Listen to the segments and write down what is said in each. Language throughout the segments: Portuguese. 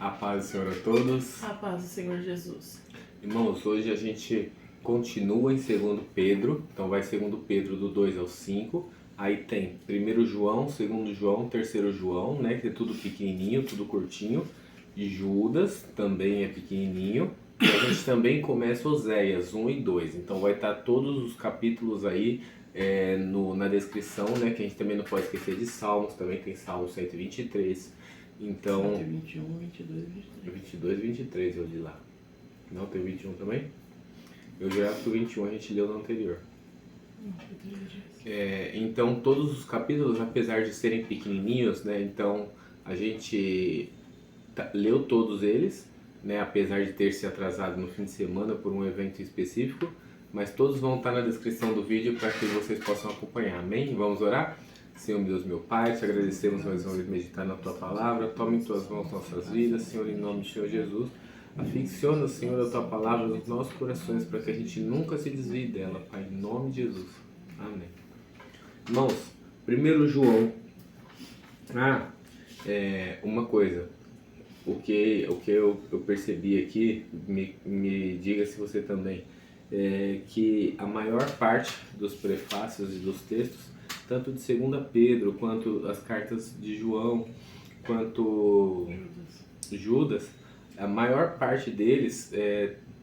A paz do Senhor a todos. A paz do Senhor Jesus. Irmãos, hoje a gente continua em 2 Pedro, então vai 2 Pedro do 2 ao 5. Aí tem 1 João, 2 João, 3 João, né, que é tudo pequenininho, tudo curtinho. E Judas também é pequenininho. E a gente também começa Oséias 1 e 2. Então vai estar todos os capítulos aí na descrição, né, que a gente também não pode esquecer de Salmos, também tem Salmo 123. Então, 121, 22 e 23. 22 e 23 eu li lá. Não, tem 21 também? Eu jurava que o 21 a gente leu no anterior. Então, todos os capítulos, apesar de serem pequenininhos, né? Então, a gente leu todos eles, né? Apesar de ter se atrasado no fim de semana por um evento específico. Mas todos vão estar na descrição do vídeo para que vocês possam acompanhar. Amém? Vamos orar? Senhor, meu Deus, meu Pai, te agradecemos mais uma vez meditar na Tua Palavra. Tome em Tuas mãos nossas vidas, Senhor, em nome do Senhor Jesus. Aficiona, Senhor, a Tua Palavra nos nossos corações para que a gente nunca se desvie dela, Pai, em nome de Jesus. Amém. Irmãos, 1 João. Uma coisa. O que eu percebi aqui, me diga se você também, que a maior parte dos prefácios e dos textos, tanto de 2 Pedro, quanto as cartas de João, quanto Judas, a maior parte deles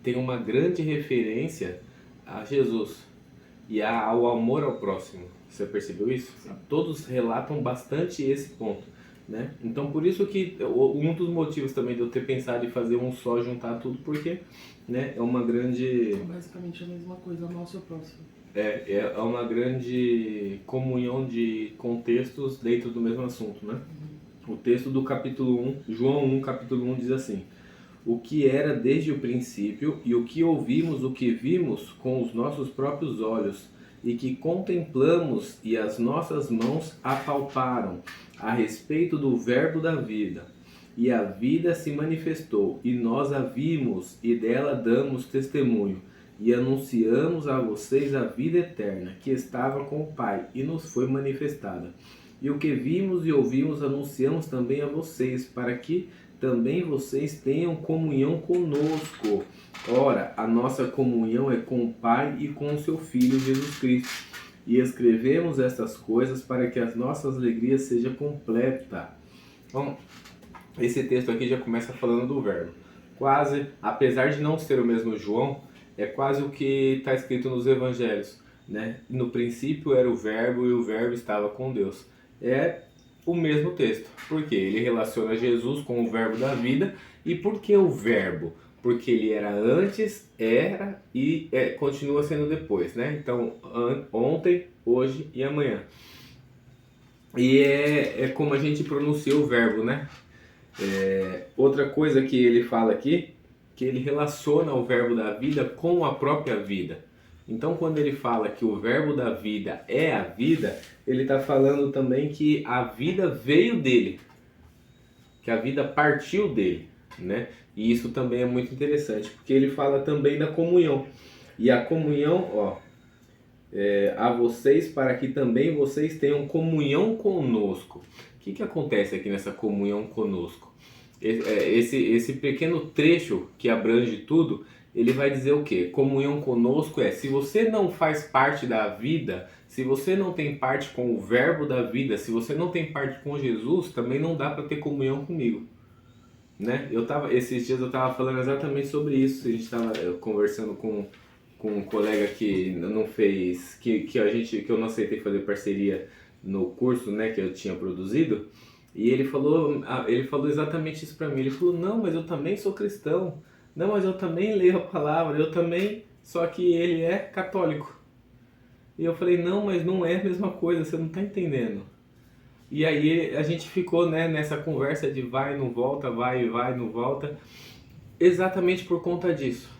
tem uma grande referência a Jesus e ao amor ao próximo. Você percebeu isso? Sim. Todos relatam bastante esse ponto, né? Então, por isso que um dos motivos também de eu ter pensado em fazer um só, juntar tudo, porque, né, é uma grande... Basicamente a mesma coisa, amar o seu próximo. É uma grande comunhão de contextos dentro do mesmo assunto, né? O texto do capítulo 1, João 1, capítulo 1 diz assim: o que era desde o princípio e o que ouvimos, o que vimos com os nossos próprios olhos e que contemplamos e as nossas mãos apalparam a respeito do verbo da vida. E a vida se manifestou e nós a vimos e dela damos testemunho. E anunciamos a vocês a vida eterna, que estava com o Pai, e nos foi manifestada. E o que vimos e ouvimos anunciamos também a vocês, para que também vocês tenham comunhão conosco. Ora, a nossa comunhão é com o Pai e com o seu Filho Jesus Cristo. E escrevemos estas coisas para que a nossa alegria seja completa. Bom, esse texto aqui já começa falando do verbo. Quase, apesar de não ser o mesmo João, é quase o que está escrito nos evangelhos, né? No princípio era o verbo e o verbo estava com Deus. É o mesmo texto. Por quê? Ele relaciona Jesus com o verbo da vida. E por que o verbo? Porque ele era antes, era e continua sendo depois, né? Então, ontem, hoje e amanhã. E é como a gente pronuncia o verbo, né? Outra coisa que ele fala aqui, que ele relaciona o verbo da vida com a própria vida. Então, quando ele fala que o verbo da vida é a vida, ele está falando também que a vida veio dele, que a vida partiu dele, né? E isso também é muito interessante, porque ele fala também da comunhão. E a comunhão, a vocês, para que também vocês tenham comunhão conosco. O que acontece aqui nessa comunhão conosco? Esse pequeno trecho que abrange tudo, ele vai dizer o quê? Comunhão conosco se você não faz parte da vida, se você não tem parte com o verbo da vida, se você não tem parte com Jesus, também não dá para ter comunhão comigo, né? Esses dias eu estava falando exatamente sobre isso. A gente estava conversando com um colega que não fez, que eu não aceitei fazer parceria no curso, né, que eu tinha produzido. E ele falou exatamente isso para mim. Ele falou: não, mas eu também sou cristão. Não, mas eu também leio a palavra. Eu também, só que ele é católico. E eu falei: não, mas não é a mesma coisa, você não está entendendo. E aí a gente ficou, né, nessa conversa de vai e não volta, vai e não volta, exatamente por conta disso.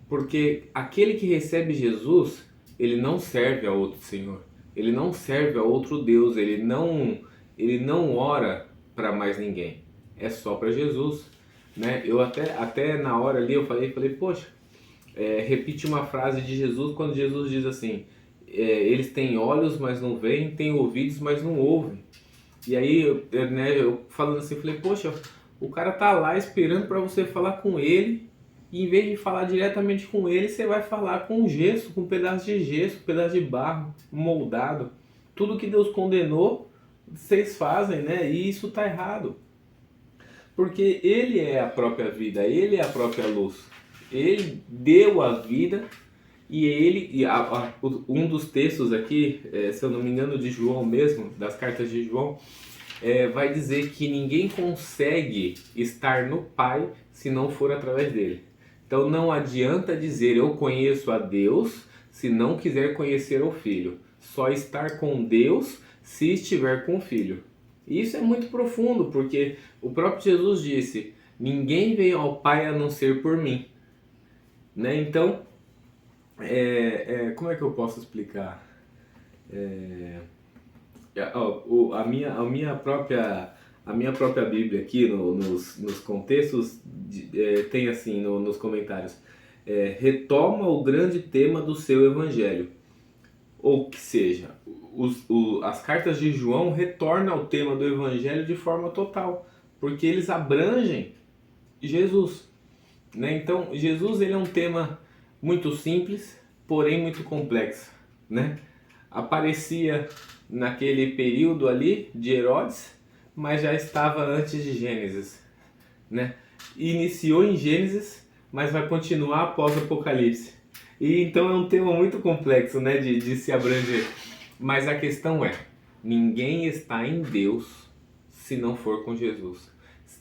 Porque aquele que recebe Jesus, ele não serve a outro Senhor. Ele não serve a outro Deus. Ele não ora para mais ninguém. É só para Jesus, né? Eu até na hora ali eu falei, poxa, repite uma frase de Jesus quando Jesus diz assim: eles têm olhos, mas não veem, têm ouvidos, mas não ouvem. E aí, eu falando assim, falei, poxa, O cara tá lá esperando para você falar com ele, e em vez de falar diretamente com ele, você vai falar com gesso, com um pedaço de gesso, um pedaço de barro, moldado. Tudo que Deus condenou, vocês fazem, né? E isso tá errado. Porque Ele é a própria vida, Ele é a própria luz. Ele deu a vida e um dos textos aqui, se eu não me engano, de João mesmo, das cartas de João, vai dizer que ninguém consegue estar no Pai se não for através dele. Então não adianta dizer eu conheço a Deus se não quiser conhecer o Filho. Só estar com Deus se estiver com o Filho. E isso é muito profundo, porque o próprio Jesus disse, ninguém veio ao Pai a não ser por mim. Né? Então, como é que eu posso explicar? A minha própria Bíblia aqui nos contextos tem assim nos comentários, retoma o grande tema do seu evangelho, ou que seja, as cartas de João retornam ao tema do evangelho de forma total, porque eles abrangem Jesus, né? Então Jesus ele é um tema muito simples, porém muito complexo, né? Aparecia naquele período ali de Herodes, mas já estava antes de Gênesis, né? Iniciou em Gênesis, mas vai continuar após o Apocalipse. E então é um tema muito complexo, né, de se abranger. Mas a questão é, ninguém está em Deus se não for com Jesus.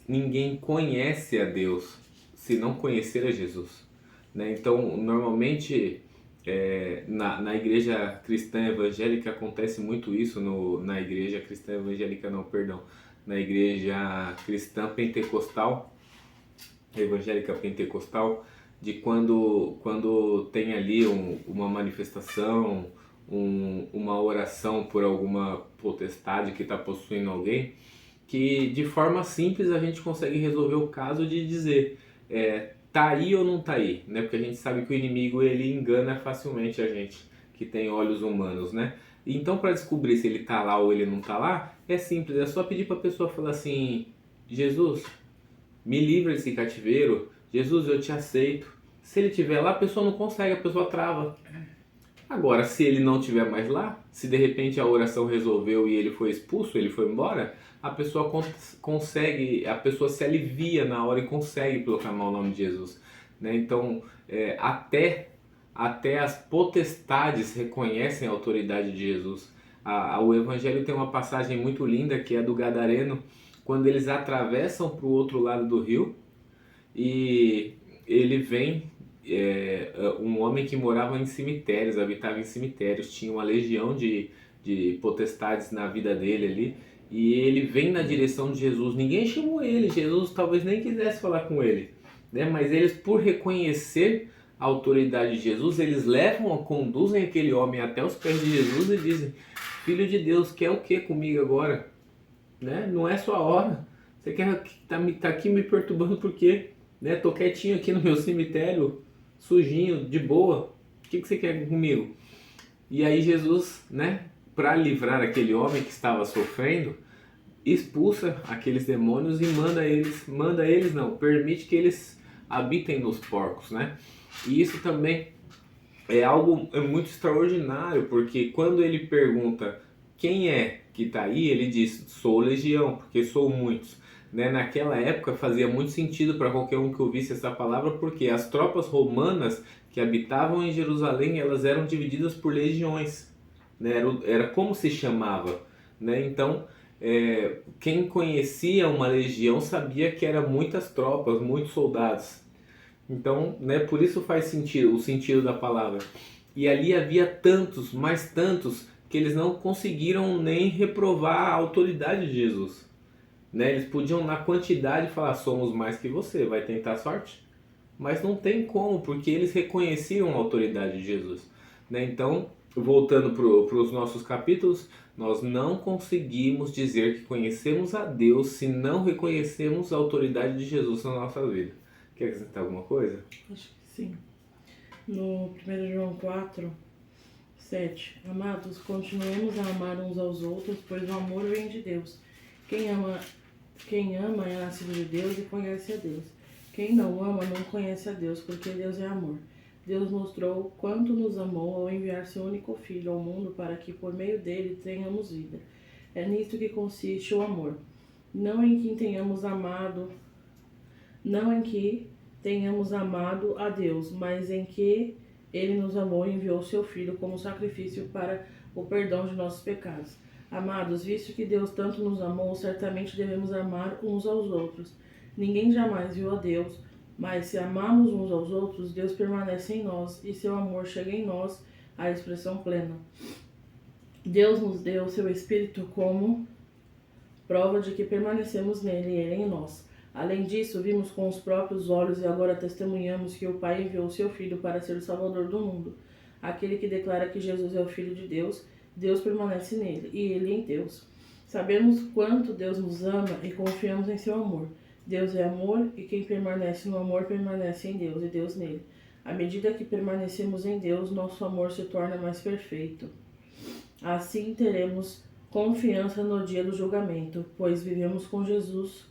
Ninguém conhece a Deus se não conhecer a Jesus, né? Então, normalmente, na igreja cristã evangélica acontece muito isso, na igreja cristã evangélica não, perdão, na igreja cristã pentecostal, evangélica pentecostal, de quando tem ali uma manifestação, uma oração por alguma potestade que está possuindo alguém, que de forma simples a gente consegue resolver o caso de dizer tá aí ou não tá aí, né? Porque a gente sabe que o inimigo ele engana facilmente a gente que tem olhos humanos, né? Então para descobrir se ele tá lá ou ele não tá lá, é simples, é só pedir para a pessoa falar assim, Jesus, me livra desse cativeiro, Jesus, eu te aceito. Se ele estiver lá, a pessoa não consegue, a pessoa trava. Agora, se ele não estiver mais lá, se de repente a oração resolveu e ele foi expulso, ele foi embora, a pessoa consegue, a pessoa se alivia na hora e consegue proclamar o nome de Jesus, né? Então, até as potestades reconhecem a autoridade de Jesus. O Evangelho tem uma passagem muito linda que é do Gadareno, quando eles atravessam para o outro lado do rio e ele vem um homem que morava em cemitérios, habitava em cemitérios, tinha uma legião de potestades na vida dele ali, e ele vem na direção de Jesus. Ninguém chamou ele, Jesus talvez nem quisesse falar com ele, né? Mas eles, por reconhecer a autoridade de Jesus, eles conduzem aquele homem até os pés de Jesus e dizem, Filho de Deus, quer o que comigo agora? Né? Não é sua hora, você tá aqui me perturbando por quê? Né? Tô quietinho aqui no meu cemitério, sujinho, de boa, o que você quer comigo? E aí Jesus, né, para livrar aquele homem que estava sofrendo, expulsa aqueles demônios e permite que eles habitem nos porcos, né? E isso também é algo muito extraordinário, porque quando ele pergunta quem é que está aí, ele diz, sou legião, porque sou muitos. Né? Naquela época fazia muito sentido para qualquer um que ouvisse essa palavra, porque as tropas romanas que habitavam em Jerusalém, elas eram divididas por legiões, né? Era como se chamava, né? Então, quem conhecia uma legião sabia que eram muitas tropas, muitos soldados. Então, né, por isso faz sentido, o sentido da palavra. E ali havia tantos, mais tantos, que eles não conseguiram nem reprovar a autoridade de Jesus. Né? Eles podiam, na quantidade, falar, somos mais que você, vai tentar a sorte? Mas não tem como, porque eles reconheciam a autoridade de Jesus. Né? Então, voltando para os nossos capítulos, nós não conseguimos dizer que conhecemos a Deus se não reconhecemos a autoridade de Jesus na nossa vida. Quer acrescentar alguma coisa? Acho que sim. No 1 João 4, 7. Amados, continuemos a amar uns aos outros, pois o amor vem de Deus. Quem ama Quem ama é nascido de Deus e conhece a Deus. Quem não ama não conhece a Deus, porque Deus é amor. Deus mostrou quanto nos amou ao enviar seu único Filho ao mundo para que por meio dele tenhamos vida. É nisto que consiste o amor. Não em que tenhamos amado a Deus, mas em que ele nos amou e enviou seu Filho como sacrifício para o perdão de nossos pecados. Amados, visto que Deus tanto nos amou, certamente devemos amar uns aos outros. Ninguém jamais viu a Deus, mas se amamos uns aos outros, Deus permanece em nós e seu amor chega em nós à expressão plena. Deus nos deu seu Espírito como prova de que permanecemos nele e ele em nós. Além disso, vimos com os próprios olhos e agora testemunhamos que o Pai enviou seu Filho para ser o Salvador do mundo. Aquele que declara que Jesus é o Filho de Deus, Deus permanece nele e ele em Deus. Sabemos quanto Deus nos ama e confiamos em seu amor. Deus é amor e quem permanece no amor permanece em Deus e Deus nele. À medida que permanecemos em Deus, nosso amor se torna mais perfeito. Assim teremos confiança no dia do julgamento, pois vivemos como Jesus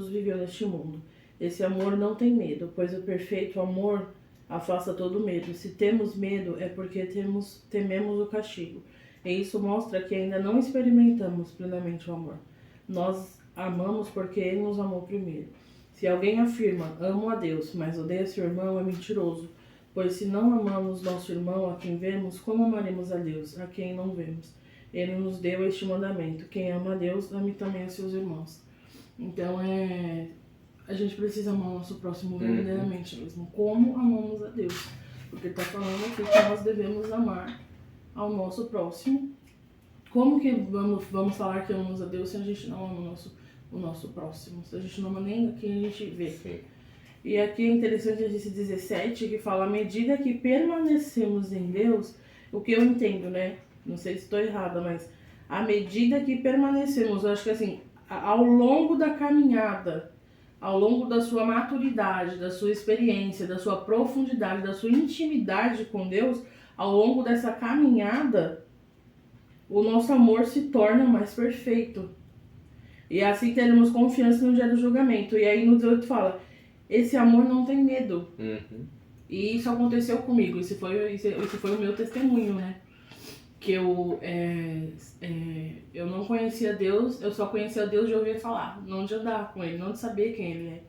viveu neste mundo. Esse amor não tem medo, pois o perfeito amor afasta todo medo. Se temos medo, é porque tememos o castigo. E isso mostra que ainda não experimentamos plenamente o amor. Nós amamos porque ele nos amou primeiro. Se alguém afirma, amo a Deus, mas odeia seu irmão, é mentiroso. Pois se não amamos nosso irmão a quem vemos, como amaremos a Deus, a quem não vemos? Ele nos deu este mandamento: quem ama a Deus, ame também a seus irmãos. Então a gente precisa amar o nosso próximo verdadeiramente mesmo, como amamos a Deus. Porque está falando aqui que nós devemos amar ao nosso próximo. Como que vamos falar que amamos a Deus se a gente não ama o nosso próximo? Se a gente não ama nem quem a gente vê. Sim. E aqui é interessante esse 17, que fala: à medida que permanecemos em Deus, o que eu entendo, né? Não sei se estou errada, mas à medida que permanecemos, eu acho que assim, ao longo da caminhada, ao longo da sua maturidade, da sua experiência, da sua profundidade, da sua intimidade com Deus, ao longo dessa caminhada, o nosso amor se torna mais perfeito. E assim teremos confiança no dia do julgamento. E aí no 18 fala: esse amor não tem medo. E isso aconteceu comigo. Esse foi o meu testemunho, né? Que eu não conhecia Deus, eu só conhecia Deus de ouvir falar, não de andar com ele, não de saber quem ele é.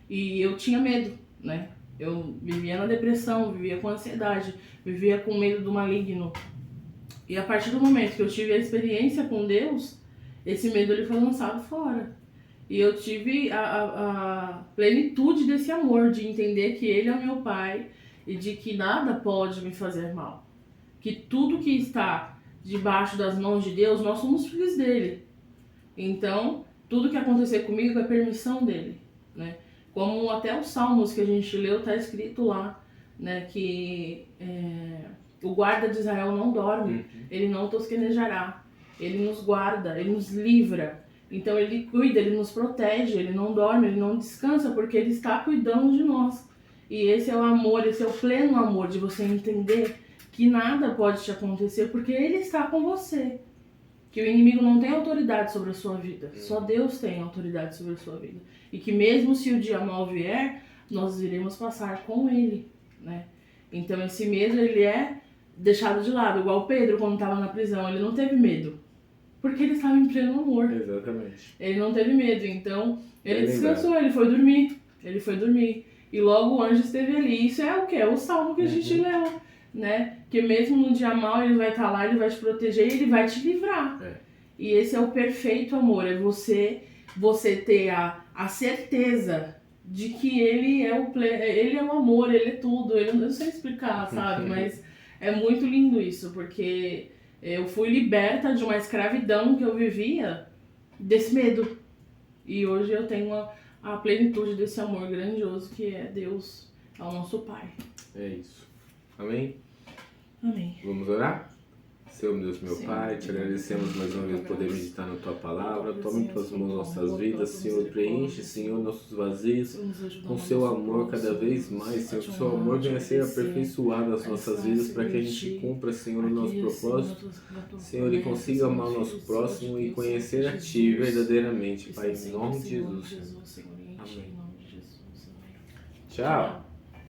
E eu tinha medo, né? Eu vivia na depressão, vivia com ansiedade, vivia com medo do maligno. E a partir do momento que eu tive a experiência com Deus, esse medo ele foi lançado fora. E eu tive a plenitude desse amor, de entender que ele é o meu Pai e de que nada pode me fazer mal. Que tudo que está debaixo das mãos de Deus, nós somos filhos dele. Então, tudo que acontecer comigo é permissão dele, né? Como até os salmos que a gente leu, está escrito lá, né? Que o guarda de Israel não dorme, ele não tosquenejará, ele nos guarda, ele nos livra. Então ele cuida, ele nos protege, ele não dorme, ele não descansa, porque ele está cuidando de nós. E esse é o amor, esse é o pleno amor de você entender que nada pode te acontecer porque ele está com você. Que o inimigo não tem autoridade sobre a sua vida. Só Deus tem autoridade sobre a sua vida. E que mesmo se o dia mal vier, nós iremos passar com ele, né? Então esse medo, ele é deixado de lado. Igual Pedro, quando estava na prisão, ele não teve medo. Porque ele estava em pleno amor. Exatamente. Ele não teve medo. Então ele descansou, ele foi dormir. E logo o anjo esteve ali. Isso é o quê? É o salmo que a gente leu, né? Que mesmo no dia mal ele vai estar lá, ele vai te proteger e ele vai te livrar. E esse é o perfeito amor, é você ter a certeza de que ele é o amor, ele é tudo. Eu não sei explicar, sabe? Mas é muito lindo isso, porque eu fui liberta de uma escravidão que eu vivia, desse medo. E hoje eu tenho a plenitude desse amor grandioso que é Deus, é o nosso Pai. É isso. Amém? Amém. Vamos orar? Senhor Deus, meu Pai, te agradecemos mais uma vez por poder meditar na Tua Palavra. Toma em Tuas mãos nossas vidas, Senhor, preenche, Senhor, nossos vazios com Seu amor cada vez mais, Senhor, que o Seu amor venha a ser aperfeiçoado nas nossas vidas para que a gente cumpra, Senhor, o nosso propósito, Senhor, e consiga amar o nosso próximo e conhecer a Ti verdadeiramente, Pai, em nome de Jesus. Amém. Tchau.